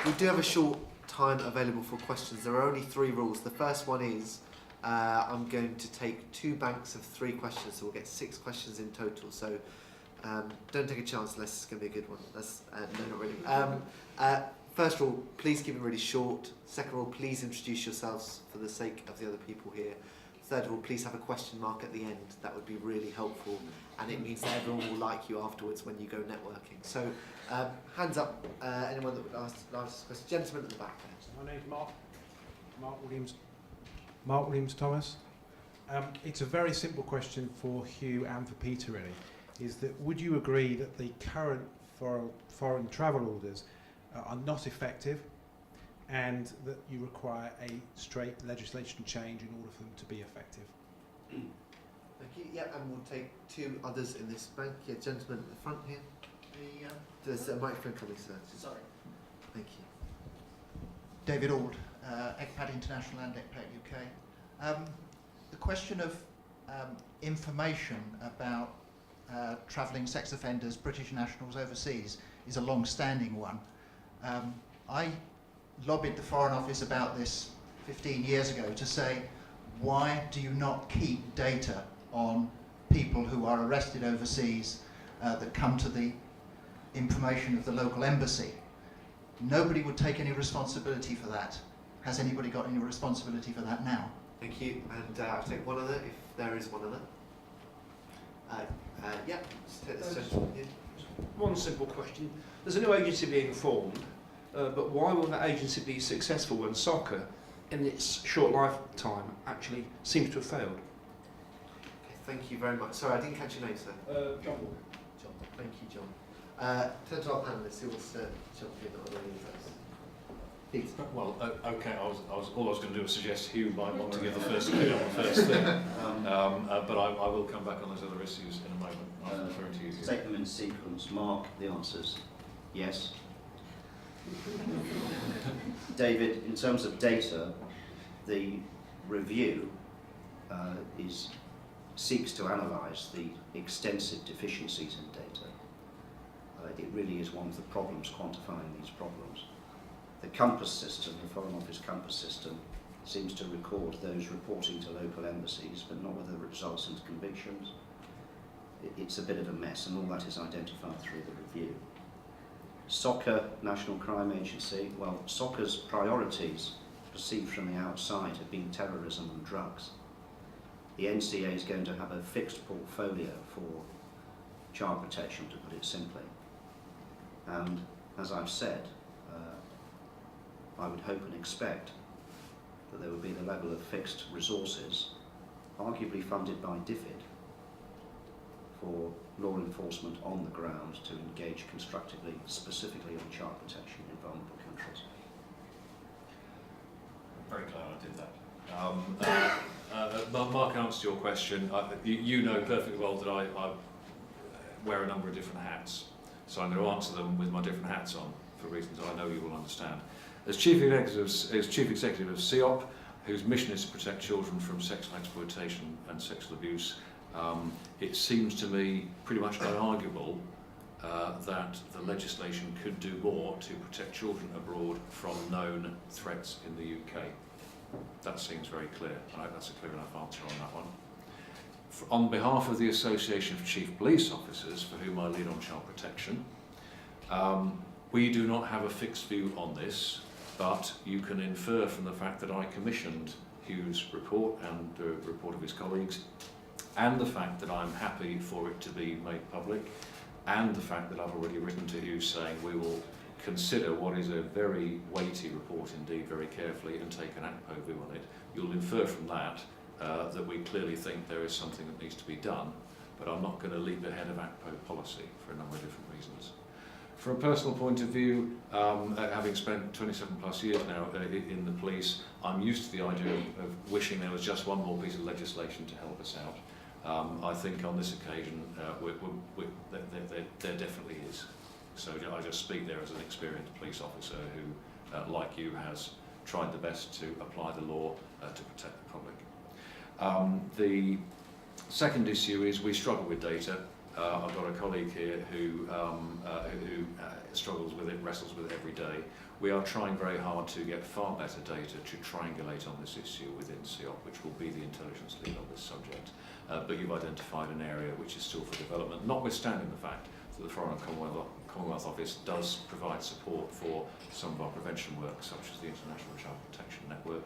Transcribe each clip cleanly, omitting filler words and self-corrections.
We do have a short time available for questions. There are only 3 rules. The first one is I'm going to take 2 banks of 3 questions, so we'll get 6 questions in total. So don't take a chance unless it's going to be a good one. That's no, not really. First rule, please keep it really short. Second rule, please introduce yourselves for the sake of the other people here. Third rule, please have a question mark at the end. That would be really helpful, and it means that everyone will like you afterwards when you go networking. So, hands up, anyone that would ask this question. Gentleman at the back there. My name's Mark Williams Thomas. It's a very simple question for Hugh and for Peter, really. Is that, would you agree that the current foreign travel orders are not effective, and that you require a straight legislation change in order for them to be effective? Thank you. Yeah, and we'll take 2 others in this bank. Yeah, gentleman at the front here. There's a microphone coming, sir. Sorry. Thank you. David Auld, ECPAT International and ECPAT UK. The question of information about travelling sex offenders, British nationals overseas, is a long-standing one. I lobbied the Foreign Office about this 15 years ago to say, why do you not keep data on people who are arrested overseas that come to the information of the local embassy? Nobody would take any responsibility for that. Has anybody got any responsibility for that now? Thank you. And I'll take one other, if there is one other. Yeah, just take this gentleman here. One simple question. There's a new agency being formed, but why will that agency be successful when soccer, in its short lifetime, actually seems to have failed? Okay, thank you very much. Sorry, I didn't catch your name, sir. John Wall. John. Thank you, John. Turn to our panellists who wants to jump in on any of those. Peter. Well, okay. All I was going to do was suggest Hugh might want to give the first opinion on the first thing, but I will come back on those other issues in a moment. I'm referring to you. Take them in sequence. Mark, the answer's yes. David, in terms of data, the review seeks to analyse the extensive deficiencies in data. It really is one of the problems, quantifying these problems. The Compass system, the Foreign Office Compass system, seems to record those reporting to local embassies, but not whether it results into convictions. It's a bit of a mess, and all that is identified through the review. SOCA, National Crime Agency, well, SOCA's priorities, perceived from the outside, have been terrorism and drugs. The NCA is going to have a fixed portfolio for child protection, to put it simply. And as I've said, I would hope and expect that there would be the level of fixed resources, arguably funded by DFID, for law enforcement on the ground to engage constructively, specifically on child protection in vulnerable countries. I'm very glad I did that. Mark, in answer to your question, you know perfectly well that I wear a number of different hats, so I'm going to answer them with my different hats on for reasons I know you will understand. As Chief Executive of CEOP, whose mission is to protect children from sexual exploitation and sexual abuse, it seems to me pretty much unarguable that the legislation could do more to protect children abroad from known threats in the UK. That seems very clear. I hope that's a clear enough answer on that one. On behalf of the Association of Chief Police Officers, for whom I lead on child protection, we do not have a fixed view on this, but you can infer from the fact that I commissioned Hugh's report and the report of his colleagues, and the fact that I'm happy for it to be made public, and the fact that I've already written to Hugh saying we will consider what is a very weighty report indeed very carefully and take an ACPO view on it. You'll infer from that that we clearly think there is something that needs to be done, but I'm not going to leap ahead of ACPO policy for a number of different reasons. From a personal point of view, having spent 27 plus years now in the police, I'm used to the idea of wishing there was just one more piece of legislation to help us out. I think on this occasion there definitely is. So I just speak there as an experienced police officer who, like you, has tried the best to apply the law to protect the public. The second issue is we struggle with data. I've got a colleague here who struggles with it, wrestles with it every day. We are trying very hard to get far better data to triangulate on this issue within CEOP, which will be the intelligence lead on this subject. But you've identified an area which is still for development, notwithstanding the fact that the Foreign and Commonwealth Office does provide support for some of our prevention work, such as the International Child Protection Network.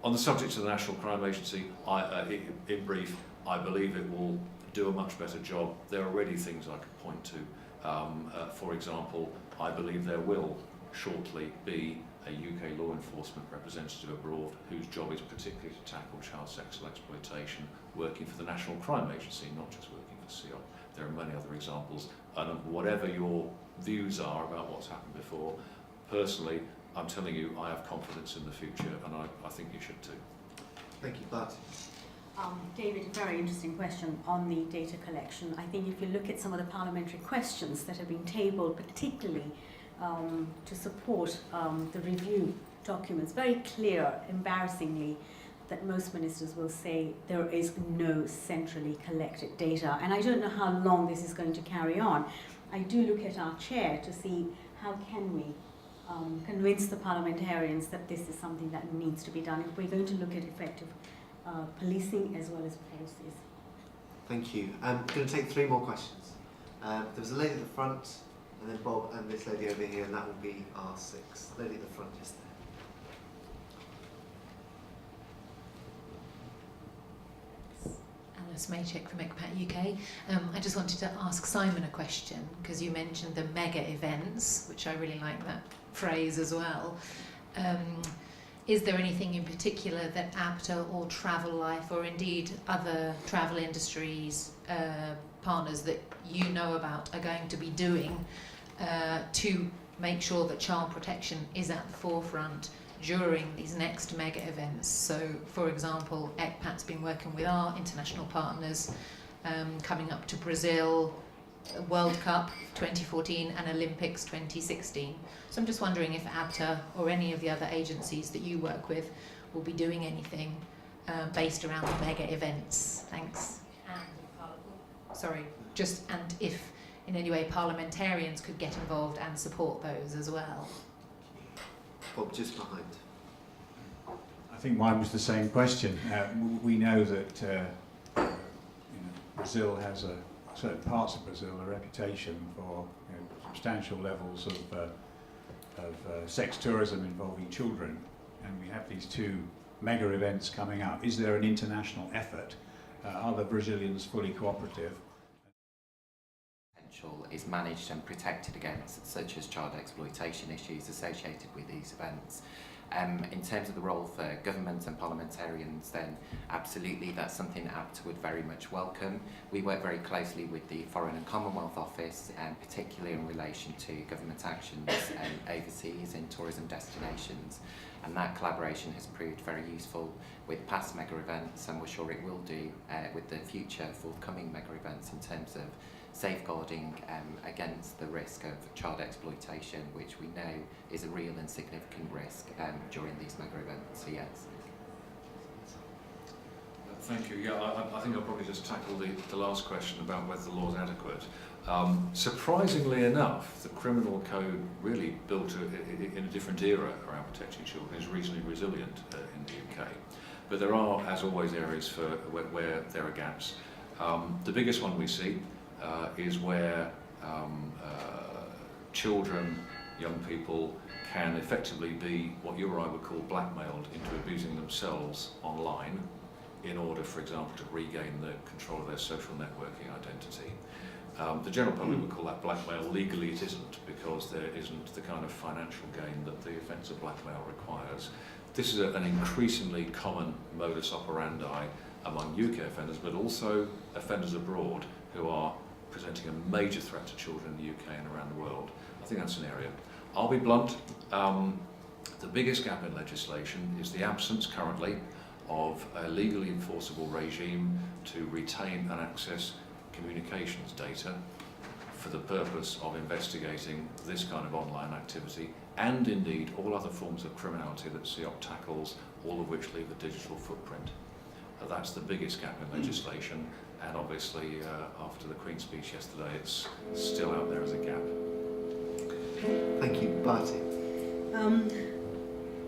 On the subject of the National Crime Agency, in brief, I believe it will do a much better job. There are already things I could point to. For example, I believe there will shortly be a UK law enforcement representative abroad whose job is particularly to tackle child sexual exploitation, working for the National Crime Agency, not just working for CEOP. There are many other examples, and whatever your views are about what's happened before, personally, I'm telling you, I have confidence in the future, and I think you should too. Thank you, Bart. David, very interesting question on the data collection. I think if you look at some of the parliamentary questions that have been tabled, particularly to support the review documents, very clear, embarrassingly, that most ministers will say there is no centrally collected data. And I don't know how long this is going to carry on. I do look at our chair to see how can we convince the parliamentarians that this is something that needs to be done if we're going to look at effective policing as well as policies. Thank you. I'm going to take 3 more questions. There was a lady at the front, and then Bob, and this lady over here, and that will be our 6th. Lady at the front is there. Alice Maychick from ECPAT UK. I just wanted to ask Simon a question, because you mentioned the mega events, which I really like that phrase as well. Is there anything in particular that ABTA or Travel Life, or indeed other travel industries partners that you know about, are going to be doing to make sure that child protection is at the forefront during these next mega events? So, for example, ECPAT's been working with our international partners coming up to Brazil, World Cup 2014 and Olympics 2016. So I'm just wondering if ABTA or any of the other agencies that you work with will be doing anything based around the mega events. Thanks. And if in any way parliamentarians could get involved and support those as well. Bob, just behind. I think mine was the same question. We know that Brazil has certain parts of Brazil a reputation for substantial levels of sex tourism involving children, and we have these 2 mega events coming up. Is there an international effort? Are the Brazilians fully cooperative? Potential is managed and protected against, such as child exploitation issues associated with these events. In terms of the role for government and parliamentarians, then absolutely that's something ABTA would very much welcome. We work very closely with the Foreign and Commonwealth Office, particularly in relation to government actions overseas in tourism destinations, and that collaboration has proved very useful with past mega events, and we're sure it will do with the future forthcoming mega events in terms of safeguarding against the risk of child exploitation, which we know is a real and significant risk during these mega events. So yes. Thank you. Yeah, I think I'll probably just tackle the last question about whether the law is adequate. Surprisingly enough, the criminal code really built in a different era around protecting children is reasonably resilient in the UK. But there are, as always, areas where there are gaps. The biggest one we see is where children, young people, can effectively be what you or I would call blackmailed into abusing themselves online in order, for example, to regain the control of their social networking identity. The general public would call that blackmail. Legally it isn't, because there isn't the kind of financial gain that the offence of blackmail requires. This is an increasingly common modus operandi among UK offenders, but also offenders abroad who are presenting a major threat to children in the UK and around the world. I think that's an area. I'll be blunt. The biggest gap in legislation is the absence currently of a legally enforceable regime to retain and access communications data for the purpose of investigating this kind of online activity, and indeed all other forms of criminality that CEOP tackles, all of which leave a digital footprint. That's the biggest gap in legislation, and obviously after the Queen's speech yesterday, it's still out there as a gap. Thank you, Barty.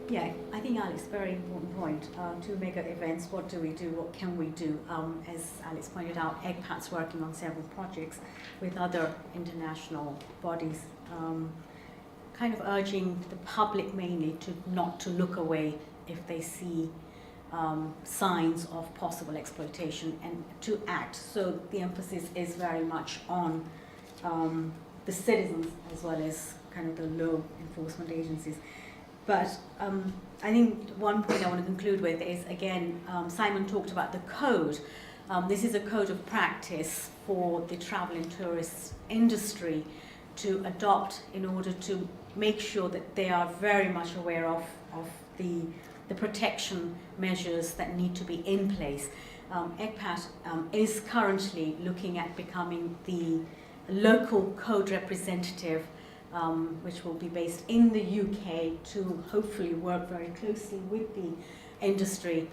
Yeah, I think Alex, very important point. Two mega events, what do we do, what can we do? As Alex pointed out, EGPAT's working on several projects with other international bodies, kind of urging the public mainly to not to look away if they see signs of possible exploitation and to act. So the emphasis is very much on the citizens as well as kind of the law enforcement agencies. But I think one point I want to conclude with is, again, Simon talked about the code. This is a code of practice for the travel and tourist industry to adopt in order to make sure that they are very much aware of the protection measures that need to be in place. EGPAT is currently looking at becoming the local code representative, which will be based in the UK, to hopefully work very closely with the industry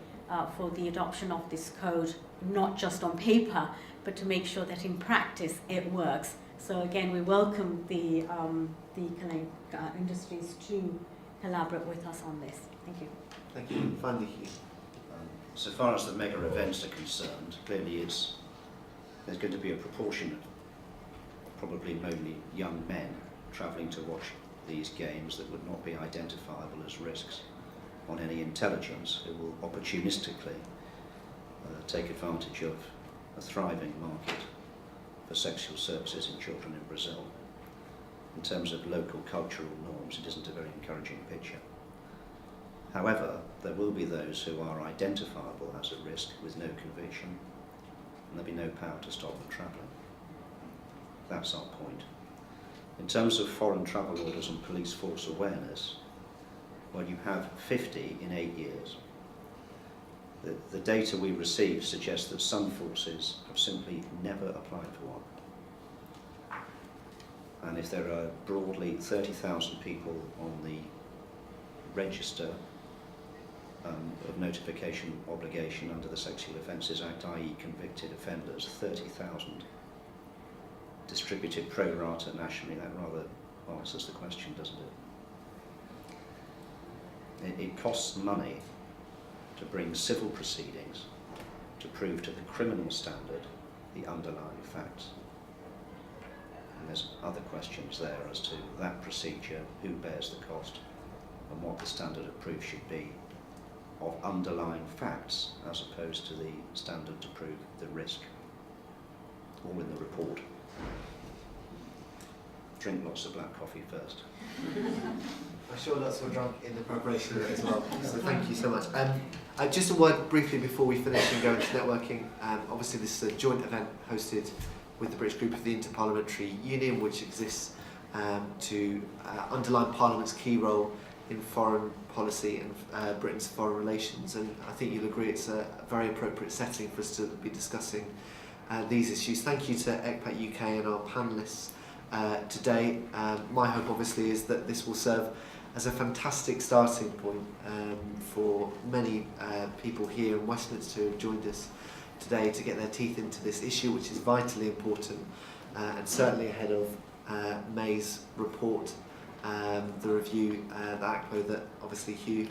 for the adoption of this code, not just on paper, but to make sure that in practice it works. So again, we welcome the industries to collaborate with us on this. Thank you. Thank you. Finally, Hugh. So far as the mega events are concerned, clearly there's going to be a proportion of probably mainly young men travelling to watch these games that would not be identifiable as risks on any intelligence, who will opportunistically take advantage of a thriving market for sexual services in children in Brazil. In terms of local cultural norms, it isn't a very encouraging picture. However, there will be those who are identifiable as a risk with no conviction, and there'll be no power to stop them travelling. That's our point. In terms of foreign travel orders and police force awareness, well, you have 50 in 8 years. The data we receive suggests that some forces have simply never applied for one. And if there are broadly 30,000 people on the register of notification obligation under the Sexual Offences Act, i.e. convicted offenders, 30,000 distributed pro rata nationally, that rather answers the question, doesn't it? It costs money to bring civil proceedings to prove to the criminal standard the underlying facts. And there's other questions there as to that procedure, who bears the cost, and what the standard of proof should be of underlying facts as opposed to the standard to prove the risk. All in the report. Drink lots of black coffee first. I'm sure lots were drunk in the preparation of it as well, so thank you so much. Just a word briefly before we finish and go into networking. Obviously this is a joint event hosted with the British group of the Interparliamentary Union, which exists to underline Parliament's key role in foreign policy and Britain's foreign relations, and I think you'll agree it's a very appropriate setting for us to be discussing these issues. Thank you to EGPAT UK and our panellists today. My hope obviously is that this will serve as a fantastic starting point for many people here in Westminster who have joined us today to get their teeth into this issue, which is vitally important and certainly ahead of May's report, the review, the ACPO that obviously Hugh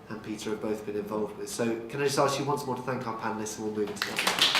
and Peter have both been involved with. So can I just ask you once more to thank our panellists, and we'll move into that.